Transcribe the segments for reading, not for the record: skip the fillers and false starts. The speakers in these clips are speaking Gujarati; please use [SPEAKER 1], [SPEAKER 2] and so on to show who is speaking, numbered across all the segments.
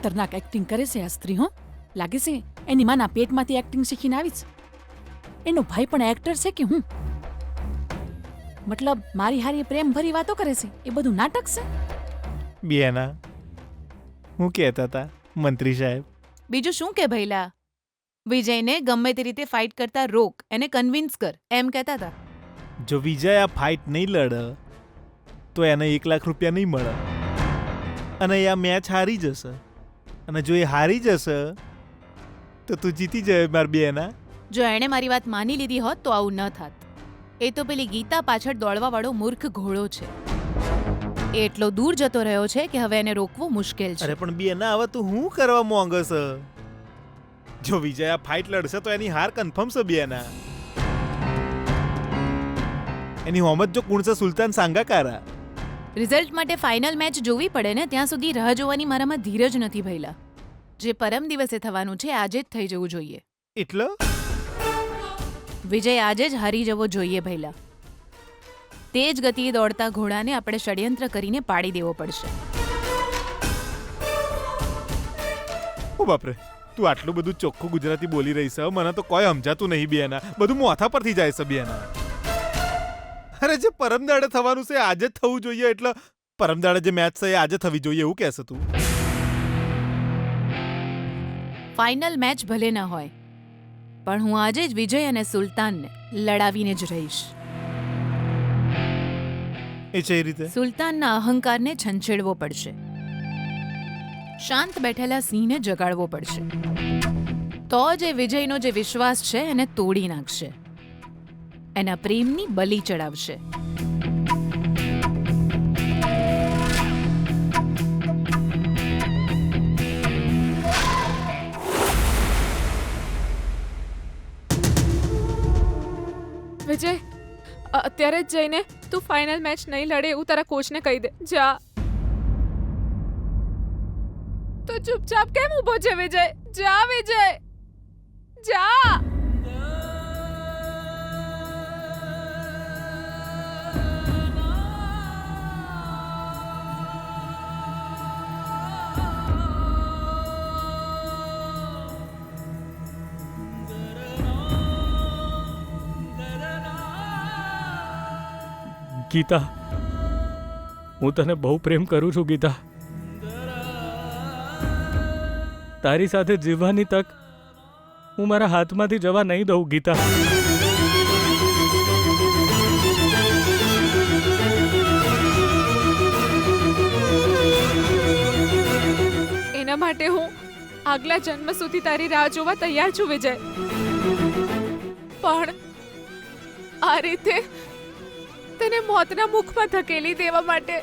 [SPEAKER 1] ખતરનાક એક્ટિંગ કરે છે આ સ્ત્રી. હો, લાગે છે એની માના પેટમાંથી એક્ટિંગ શીખીને આવી છે. એનો ભાઈ પણ એક્ટર છે કે હું? મતલબ મારી હારી પ્રેમ ભરી વાતો કરે છે, એ બધું નાટક છે.
[SPEAKER 2] બેના, હું કહેતા હતા મંત્રી સાહેબ?
[SPEAKER 3] બીજું શું કે ભઈલા? વિજયને ગમે તે રીતે ફાઇટ કરતા રોક, એને કન્વિન્સ કર, એમ કહેતા હતા.
[SPEAKER 2] જો વિજય આ ફાઇટ નહીં લડે તો એને 1 લાખ રૂપિયા નહીં મળે અને એ આ મેચ હારી જશે. અને જો એ હારી જશે તો તું જીતી જાય માર બેના.
[SPEAKER 3] જો એણે મારી વાત માની લીધી હોત તો આવું ન થાત. એ તો પેલી ગીતા પાછળ દોડવાવાળો મૂર્ખ ઘોડો છે. એ એટલો દૂર જતો રહ્યો છે કે હવે એને રોકવો મુશ્કેલ છે.
[SPEAKER 2] અરે પણ બેના, હવે તું શું કરવા માંગે છે? જો વિજય આ ફાઇટ લડશે તો એની હાર કન્ફર્મ છે બેના. એની હોમત જો કુણ છે સુલતાન સાંગાકારા.
[SPEAKER 3] રિઝલ્ટ માટે ફાઇનલ મેચ જોવી પડે ને, ત્યાં સુધી રાહ જોવાની મારામાં ધીરજ નથી ભઈલા. જે પરમ દિવસે થવાનું છે આજે જ થઈ જવું જોઈએ.
[SPEAKER 2] એટલે
[SPEAKER 3] વિજય આજે જ હારી જવો જોઈએ ભઈલા. તેજ ગતિએ દોડતા ઘોડાને આપણે ષડયંત્ર કરીને પાડી દેવો પડશે.
[SPEAKER 2] ઓ બાપરે, તું આટલું બધું ચોખ્ખું ગુજરાતી બોલી રહી છે, મને તો કોઈ સમજાતું નહીં બેના. બધું માથા પરથી જાય છે બેના. અરે જે પરમદાડે થવાનું છે આજે જ થવું જોઈએ, એટલે પરમદાડે જે મેચ છે એ આજે થવી જોઈએ એવું કહેશે તું?
[SPEAKER 3] ફાઇનલ મેચ ભલે ન હોય, પણ હું આજે જ વિજય અને સુલતાનને લડાવીને જ રહીશ.
[SPEAKER 2] એ છે એ રીતે
[SPEAKER 3] સુલતાનના અહંકારને છંછેડવો પડશે. શાંત બેઠેલા સિંહને જગાડવો પડશે. તો જ એ વિજયનો જે વિશ્વાસ છે એને તોડી નાખશે, એના પ્રેમની બલી ચડાવશે.
[SPEAKER 4] વિજય, અત્યારે જ જઈને તું ફાઇનલ મેચ નહીં લડે એવું તારા કોચને કહી દે. જા. તો ચૂપચાપ કેમ ઊભો છે વિજય? જા વિજય, જા.
[SPEAKER 5] ગીતા, હું તને બહુ પ્રેમ કરું છું ગીતા. તારી સાથે જીવવાની તક હું મારા હાથમાંથી જવા નહીં દઉં ગીતા.
[SPEAKER 4] એના માટે હું આગલા જન્મ સુધી તારી રાહ જોવા તૈયાર છું વિજય. પણ આ રીતે તને મોતના મુખમાં ધકેલી દેવા માટે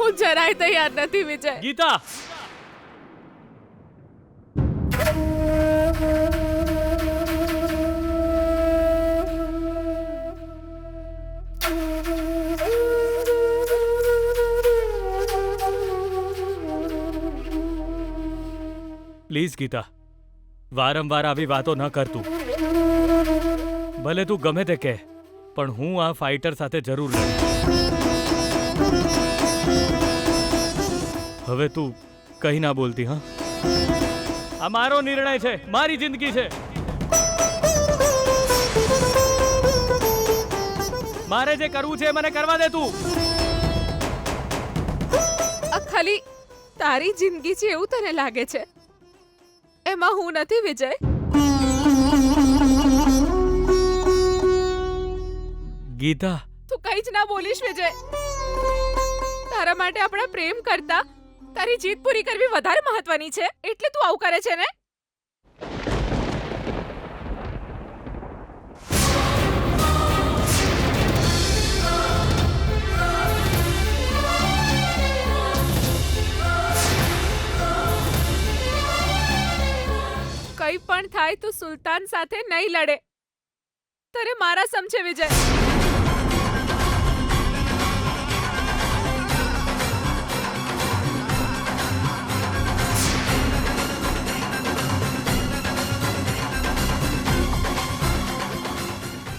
[SPEAKER 4] હું જરાય તૈયાર નથી વિજય.
[SPEAKER 5] ગીતા, પ્લીઝ ગીતા, વારંવાર આવી વાતો ન કરતું. ભલે તું ગમે તે કહે, પણ હું આ ફાઇટર સાથે જરૂર લડીશ. હવે તું કઈ ના બોલતી. હા, આ મારો નિર્ણય છે, મારી જિંદગી છે. મારે જે કરવું છે મને કરવા દે તું.
[SPEAKER 4] આ ખાલી તારી જિંદગી છે એવું તને લાગે છે? એમાં હું નથી વિજય.
[SPEAKER 5] ગીતા,
[SPEAKER 4] તું કઈ જ ના બોલીશ વિજય. તારા માટે આપણા પ્રેમ કરતા તારી જીત પૂરી કરવી વધારે મહત્વની છે, એટલે તું આવું કરે છે ને? કઈ પણ થાય તો સુલતાન સાથે નહીં લડે. તારે મારા સમજે વિજય.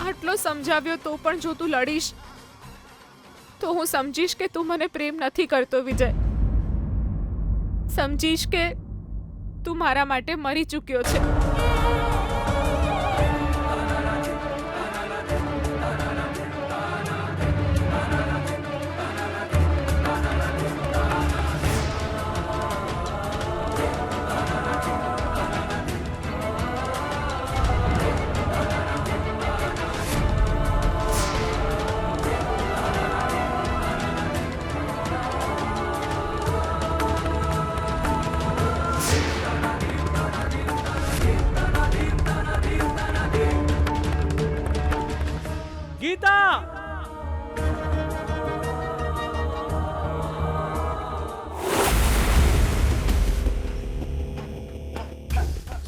[SPEAKER 4] આટલો સમજાવ્યો તો પણ જો તું લડીશ તો હું સમજીશ કે તું મને પ્રેમ નથી કરતો વિજય. સમજીશ કે તું મારા માટે મરી ચૂક્યો છે.
[SPEAKER 5] ગીતા!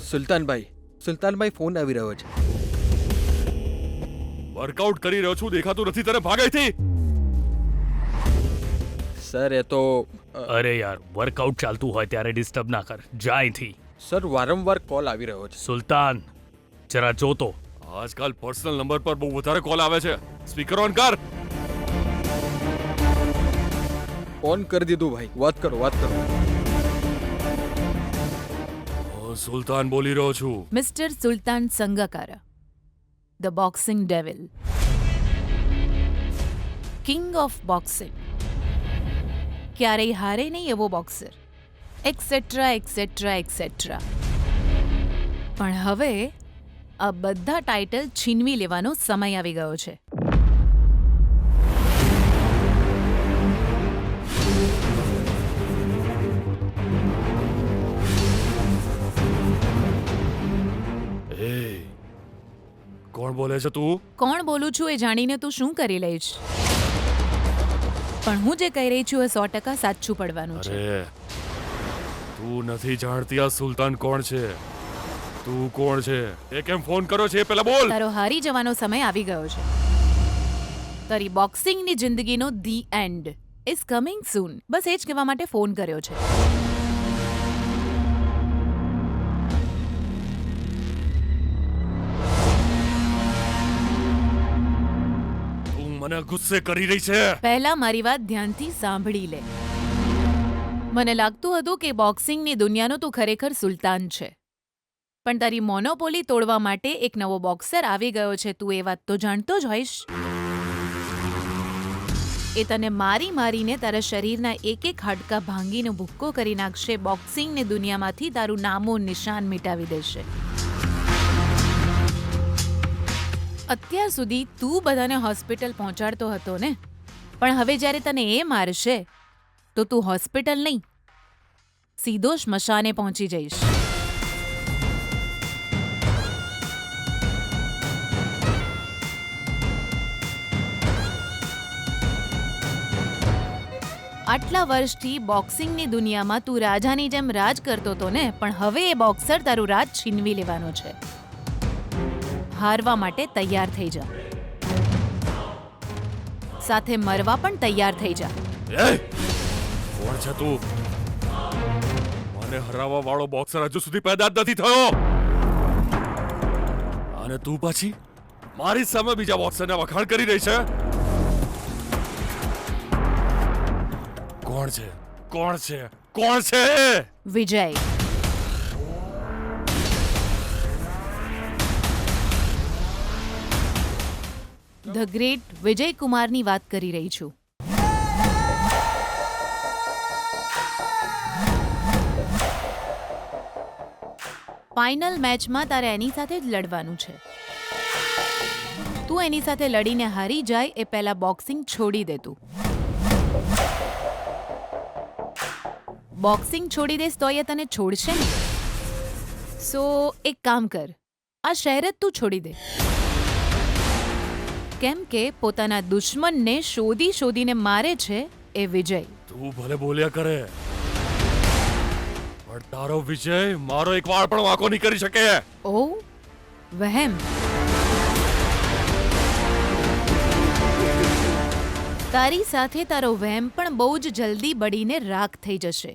[SPEAKER 6] સુલતાનભાઈ ફોન આવી રહ્યો છે.
[SPEAKER 7] વર્કઆઉટ કરી રહ્યો છું, દેખાતું નથી તને? ભાગ અહીંથી.
[SPEAKER 6] સર એ તો
[SPEAKER 5] અરે યાર, વર્કઆઉટ ચાલતું હોય ત્યારે ડિસ્ટર્બ ના કર. જા અહીંથી.
[SPEAKER 6] સર વારંવાર કોલ આવી રહ્યો છે.
[SPEAKER 5] સુલતાન, જરા જોતો.
[SPEAKER 7] આજકાલ પર્સનલ નંબર પર બહુ વધારે કોલ આવે છે. સ્પીકર ઓન કર.
[SPEAKER 6] ઓન કરી દીધું ભાઈ. વાત કરો.
[SPEAKER 7] હું સુલતાન બોલી રહ્યો છું.
[SPEAKER 3] Mister Sultan Sangakkara, the boxing devil, king of boxing, ક્યારેય હારે નહીં એવો બોક્સર, એક્સેટ્રા એક્સેટ્રા એક્સેટ્રા. પણ હવે આ બધા ટાઇટલ છીનવી લેવાનો સમય આવી ગયો છે.
[SPEAKER 7] એ કોણ બોલે છે તું?
[SPEAKER 3] કોણ બોલું છું એ જાણીને તું શું કરી લઈશ? પણ હું જે કહી રહી છું એ 100% સાચું પડવાનું છે.
[SPEAKER 7] અરે તું નથી જાણતી આ સુલતાન કોણ છે? તું કોણ છે? એ કેમ ફોન કર્યો છે? પેલા બોલ.
[SPEAKER 3] તારો હારી જવાનો સમય આવી ગયો છે. તારી બોક્સિંગની જિંદગીનો the end is coming soon. બસ એ જ કહેવા માટે ફોન કર્યો છે.
[SPEAKER 7] તું મને ગુસ્સે કરી રહી છે?
[SPEAKER 3] પહેલા મારી વાત ધ્યાનથી સાંભળી લે. મને લાગતું હતું કે બોક્સિંગની દુનિયાનો તું ખરેખર સુલતાન છે, પણ તારી મોનોપોલી તોડવા માટે એક નવો બોક્સર આવી ગયો છે. તું એ વાત તો જાણતો જ હોઈશ. એ તને મારીને તારા શરીરના એક હાડકા ભાંગીને ભૂક્કો કરી નાખશે. બોક્સિંગની દુનિયામાંથી તારું નામો નિશાન મિટાવી દેશે. અત્યાર સુધી તું બધાને હોસ્પિટલ પહોંચાડતો હતો ને, પણ હવે જ્યારે તને એ મારશે તો તું હોસ્પિટલ નહીં, સીધો સ્મશાને પહોંચી જઈશ. આટલા વર્ષથી બોક્સિંગની દુનિયામાં તું રાજાની જેમ રાજ કરતો હતો ને, પણ હવે એ બોક્સર તારું રાજ છીનવી લેવાનો છે. હારવા માટે તૈયાર થઈ જા, સાથે મરવા પણ તૈયાર થઈ જા.
[SPEAKER 7] એ કોણ છે તું? મને હરાવવા વાળો બોક્સર હજુ સુધી પેદા જ નથી થયો, અને તું પાછી મારી સામે બીજા બોક્સરના વખાણ કરી રહી છે. કોણ છે? કોણ છે? કોણ છે?
[SPEAKER 3] વિજય. ધ ગ્રેટ વિજય કુમારની વાત કરી રહી છું. ફાઇનલ મેચમાં તારે એની સાથે જ લડવાનું છે. તું એની સાથે લડીને હારી જાય એ પહેલા બોક્સિંગ છોડી દે. તું બોક્સિંગ છોડી દેસ તો એ તને છોડશે ને. સો એક કામ કર, આ શહેર જ તું છોડી દે. કેમ કે પોતાના દુશ્મનને શોધીને મારે છે એ વિજય.
[SPEAKER 7] તું ભલે બોલ્યા કરે, પણ તારો વિજય મારો એક વાળ પણ વાંકો નહીં કરી શકે.
[SPEAKER 3] ઓ વહેમ. તારી સાથે તારો વહેમ પણ બહુ જ જલ્દી બળીને રાખ થઈ જશે.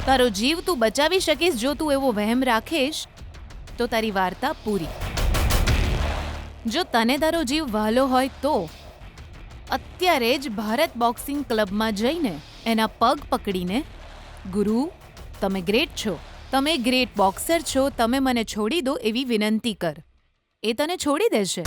[SPEAKER 3] તારો જીવ તું બચાવી શકીશ જો તું એવો વહેમ રાખીશ તો તારી વાર્તા પૂરી. જો તને તારો જીવ વહાલો હોય તો અત્યારે જ ભારત બોક્સિંગ ક્લબમાં જઈને એના પગ પકડીને, ગુરુ તમે ગ્રેટ છો, તમે ગ્રેટ બોક્સર છો, તમે મને છોડી દો એવી વિનંતી કર. એ તને છોડી દેશે.